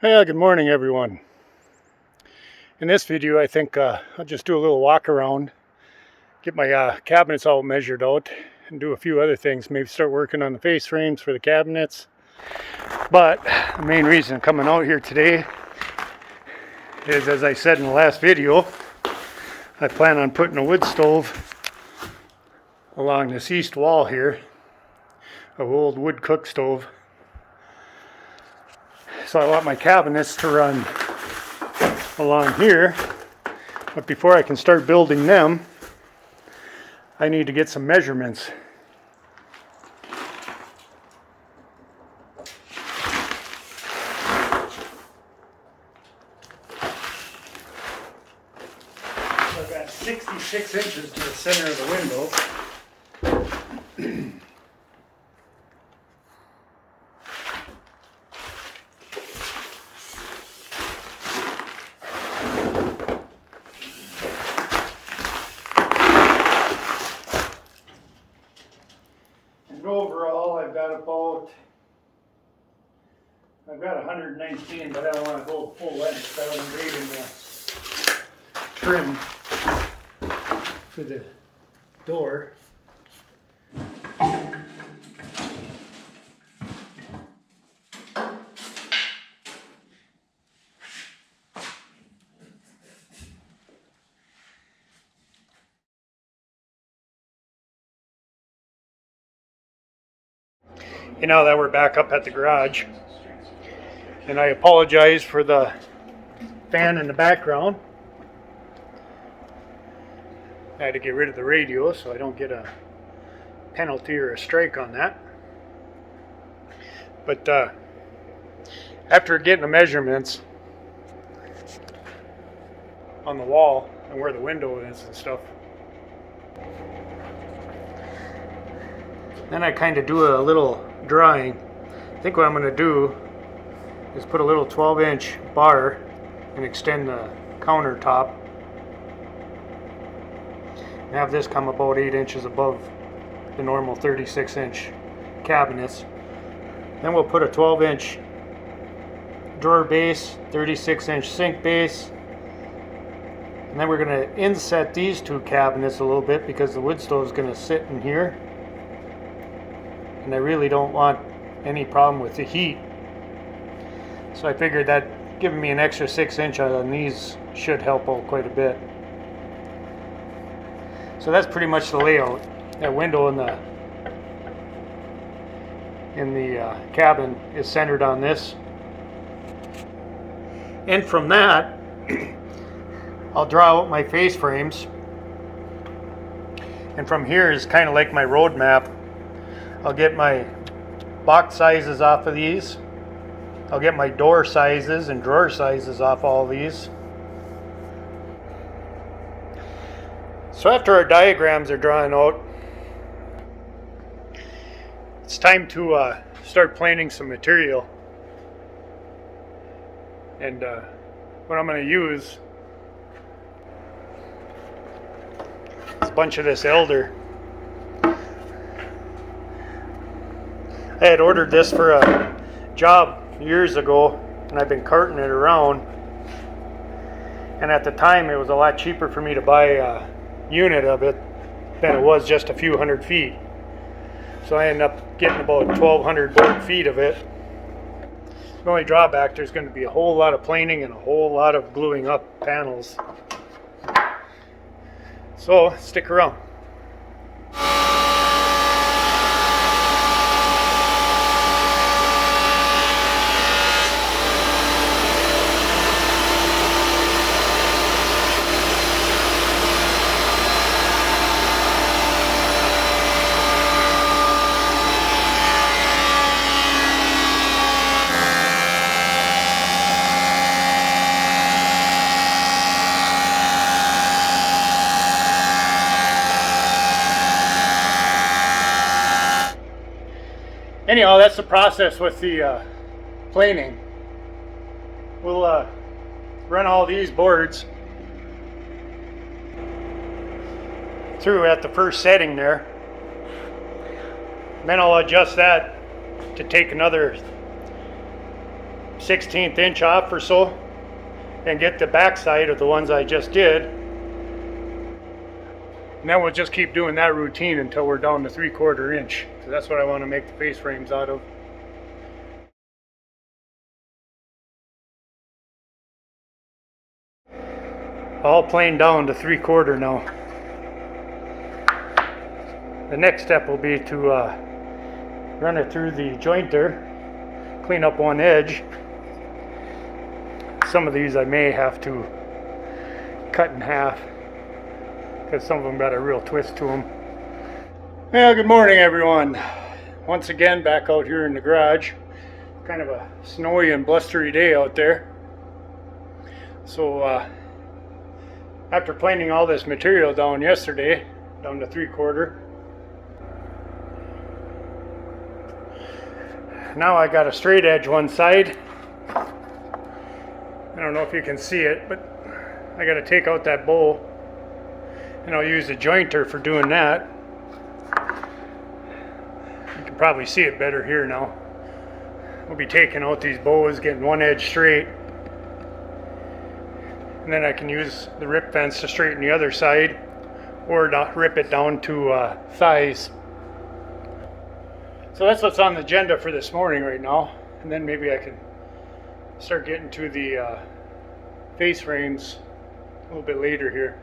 Well, good morning everyone. In this video I think I'll just do a little walk around, get my cabinets all measured out and do a few other things, maybe start working on the face frames for the cabinets. But the main reason I'm coming out here today is, as I said in the last video, I plan on putting a wood stove along this east wall here, an old wood cook stove. So I want my cabinets to run along here, but before I can start building them, I need to get some measurements. So I've got 66 inches to the center of the window. Overall, I've got 119, but I don't want to go full length. I want to grade in the trim for the door. You know that we're back up at the garage, and I apologize for the fan in the background. I had to get rid of the radio so I don't get a penalty or a strike on that. But after getting the measurements on the wall and where the window is and stuff, then I kind of do a little drawing. I think what I'm going to do is put a little 12-inch bar and extend the countertop and have this come about 8 inches above the normal 36-inch cabinets. Then we'll put a 12-inch drawer base, 36-inch sink base, and then we're going to inset these two cabinets a little bit because the wood stove is going to sit in here. And I really don't want any problem with the heat. So I figured that giving me an extra 6 inch on these should help out quite a bit. So that's pretty much the layout. That window in the cabin is centered on this. And from that, I'll draw out my face frames. And from here is kind of like my road map. I'll get my box sizes off of these. I'll get my door sizes and drawer sizes off all these. So after our diagrams are drawn out, it's time to start planning some material. And what I'm going to use is a bunch of this elder. I had ordered this for a job years ago, and I've been carting it around, and at the time it was a lot cheaper for me to buy a unit of it than it was just a few hundred feet. So I ended up getting about 1,200 board feet of it. The only drawback, there's going to be a whole lot of planing and a whole lot of gluing up panels. So stick around. Anyhow, that's the process with the planing. We'll run all these boards through at the first setting there. Then I'll adjust that to take another 1/16 inch off or so and get the back side of the ones I just did. And then we'll just keep doing that routine until we're down to 3/4 inch. So that's what I want to make the face frames out of. All planed down to 3/4 now. The next step will be to run it through the jointer, clean up one edge. Some of these I may have to cut in half because some of them got a real twist to them. Well, good morning everyone. Once again back out here in the garage. Kind of a snowy and blustery day out there. So after planing all this material down yesterday, down to 3/4, now I got a straight edge one side. I don't know if you can see it, but I got to take out that bowl, and I'll use the jointer for doing that. You can probably see it better here now. We'll be taking out these bows, getting one edge straight, and then I can use the rip fence to straighten the other side, or rip it down to thighs. So that's what's on the agenda for this morning right now, and then maybe I can start getting to the face frames a little bit later here.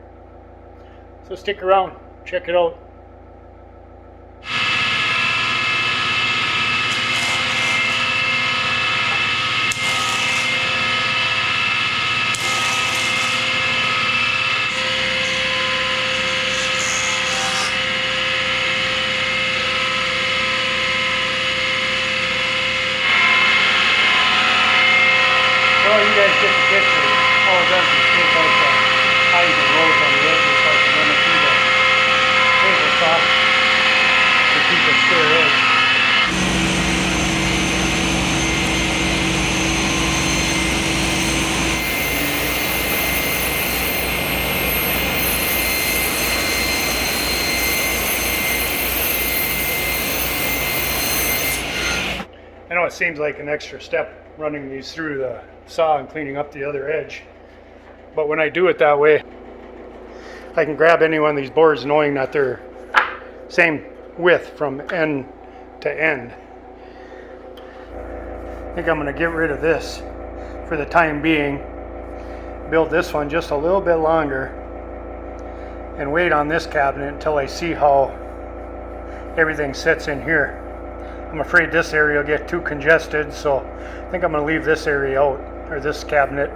So stick around, check it out. Well, you guys get the picture. All it does is take out the highs and lows on the edges so I can run it through the tabletop to keep it square edge. I know it seems like an extra step running these through the saw and cleaning up the other edge, but when I do it that way, I can grab any one of these boards knowing that they're same width from end to end. I think I'm going to get rid of this for the time being, build this one just a little bit longer, and wait on this cabinet until I see how everything sits in here. I'm afraid this area will get too congested, so I think I'm going to leave this area out, or this cabinet.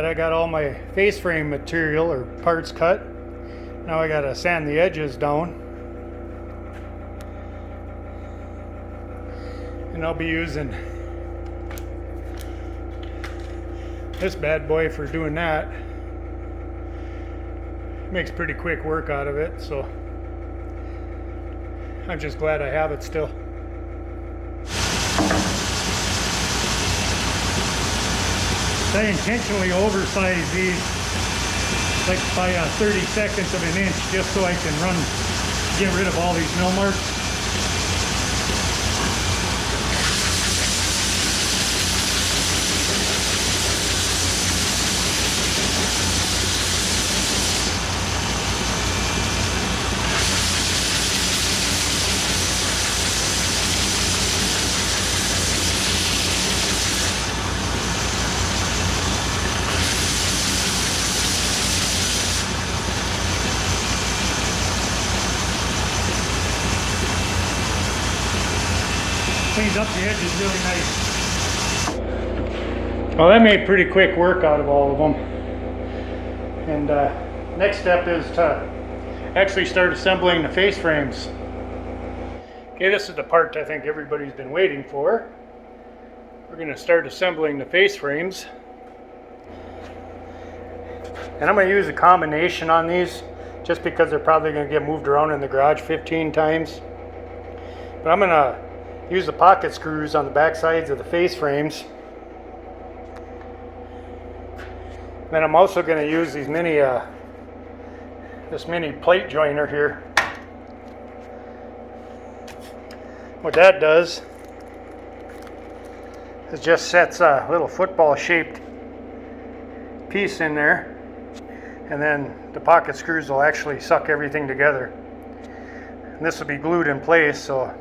I got all my face frame material or parts cut. Now I gotta sand the edges down, and I'll be using this bad boy for doing that. Makes pretty quick work out of it, so I'm just glad I have it still. I intentionally oversize these like by 30 seconds of an inch just so I can get rid of all these mill marks. Cleans up the edges really nice. Well, that made pretty quick work out of all of them. And next step is to actually start assembling the face frames. Okay, this is the part I think everybody's been waiting for. We're going to start assembling the face frames. And I'm going to use a combination on these just because they're probably going to get moved around in the garage 15 times. But I'm going to use the pocket screws on the back sides of the face frames. Then I'm also going to use these this mini plate joiner here. What that does is just sets a little football shaped piece in there, and then the pocket screws will actually suck everything together. And this will be glued in place, so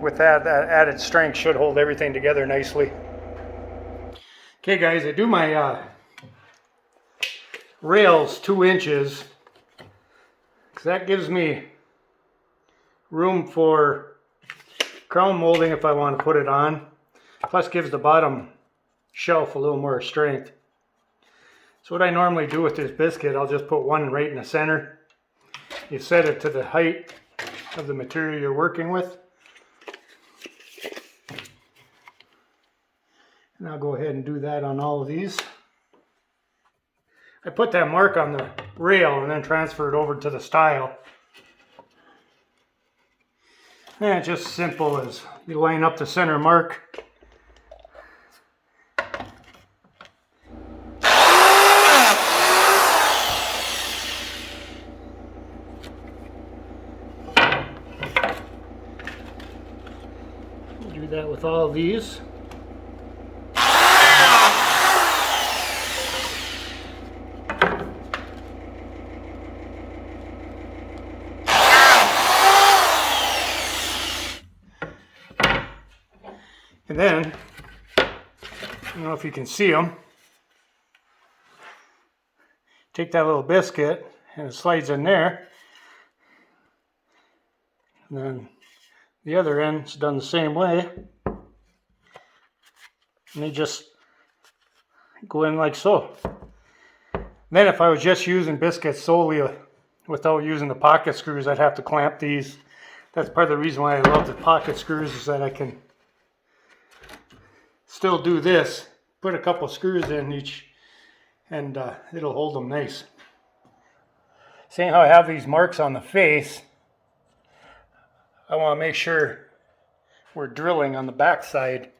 with that added strength should hold everything together nicely. Okay guys, I do my rails 2 inches because that gives me room for crown molding if I want to put it on, plus gives the bottom shelf a little more strength. So what I normally do with this biscuit, I'll just put one right in the center. You set it to the height of the material you're working with. And I'll go ahead and do that on all of these. I put that mark on the rail and then transfer it over to the stile. And it's just simple as you line up the center mark. Do that with all of these. And then, I don't know if you can see them, take that little biscuit and it slides in there, and then the other end's done the same way, and they just go in like so. Then if I was just using biscuits solely without using the pocket screws, I'd have to clamp these. That's part of the reason why I love the pocket screws, is that I can still do this, put a couple screws in each, and it'll hold them nice. Seeing how I have these marks on the face, I want to make sure we're drilling on the back side.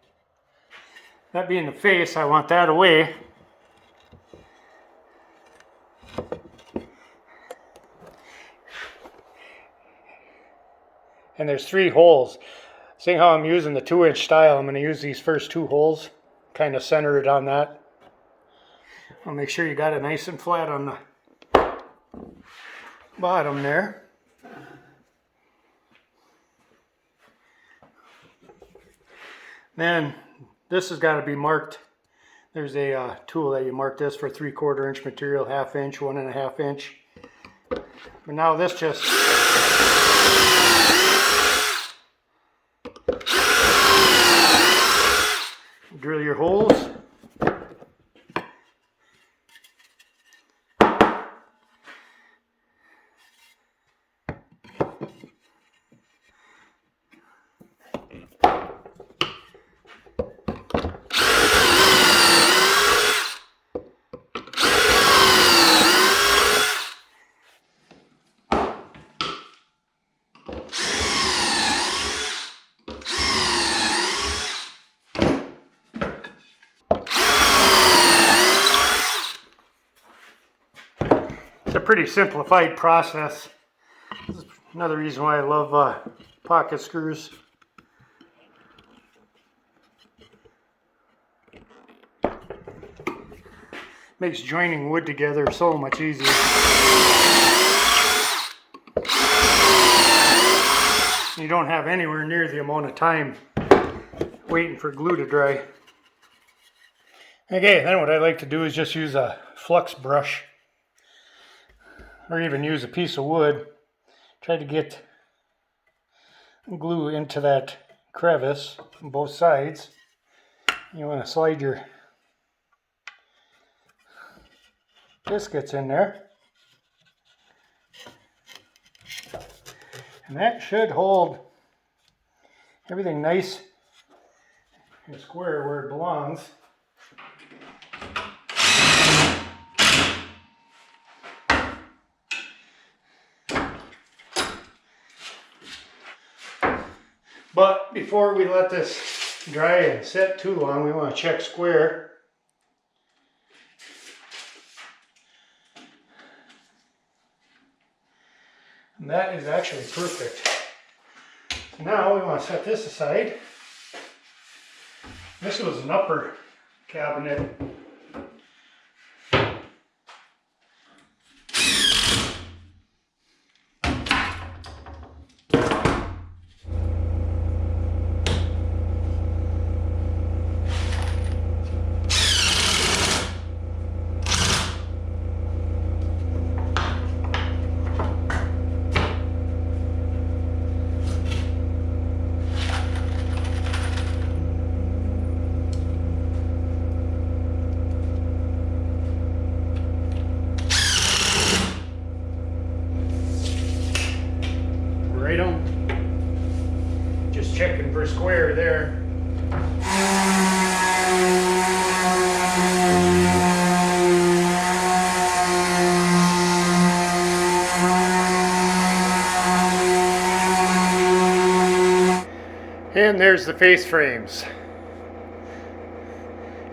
That being the face, I want that away. And there's 3 holes. Seeing how I'm using the 2-inch style, I'm going to use these first 2 holes, kind of center it on that. I'll make sure you got it nice and flat on the bottom there. Then this has got to be marked. There's a tool that you mark this for 3/4 inch material, 1/2 inch, 1.5 inch. But now this just drill your holes. A pretty simplified process. This is another reason why I love pocket screws. Makes joining wood together so much easier. You don't have anywhere near the amount of time waiting for glue to dry. Okay, then what I like to do is just use a flux brush, or even use a piece of wood. Try to get glue into that crevice on both sides. You want to slide your biscuits in there. And that should hold everything nice and square where it belongs. But before we let this dry and set too long, we want to check square. And that is actually perfect. Now we want to set this aside. This was an upper cabinet. Right on. Just checking for square there. And there's the face frames.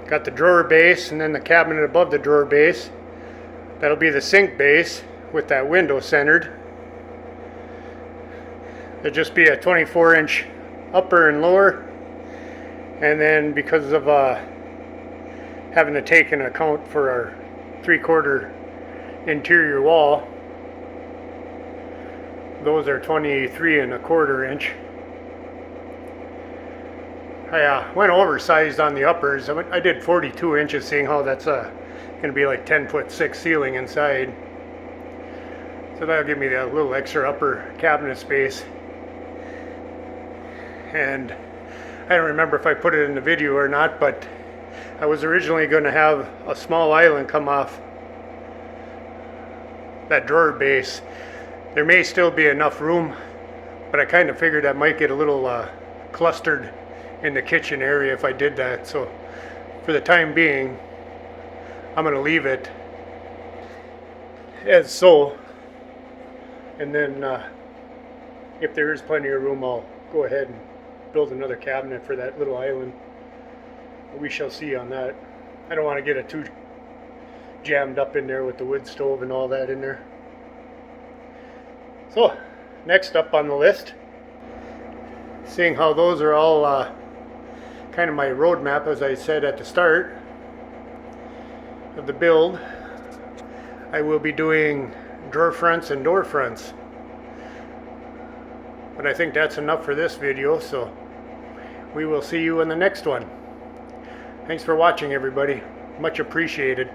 Got the drawer base and then the cabinet above the drawer base. That'll be the sink base with that window centered. There'll just be a 24-inch upper and lower, and then because of having to take into account for our 3/4 interior wall, those are 23¼ inch. I went oversized on the uppers. I did 42 inches, seeing how that's going to be like 10'6" ceiling inside. So that'll give me that little extra upper cabinet space. And I don't remember if I put it in the video or not, but I was originally going to have a small island come off that drawer base. There may still be enough room, but I kind of figured I might get a little clustered in the kitchen area if I did that. So for the time being, I'm going to leave it as so. And then if there is plenty of room, I'll go ahead and build another cabinet for that little island. We shall see on that. I don't want to get it too jammed up in there with the wood stove and all that in there. So next up on the list, seeing how those are all kind of my roadmap, as I said at the start of the build, I will be doing drawer fronts and door fronts. But I think that's enough for this video, so we will see you in the next one. Thanks for watching, everybody. Much appreciated.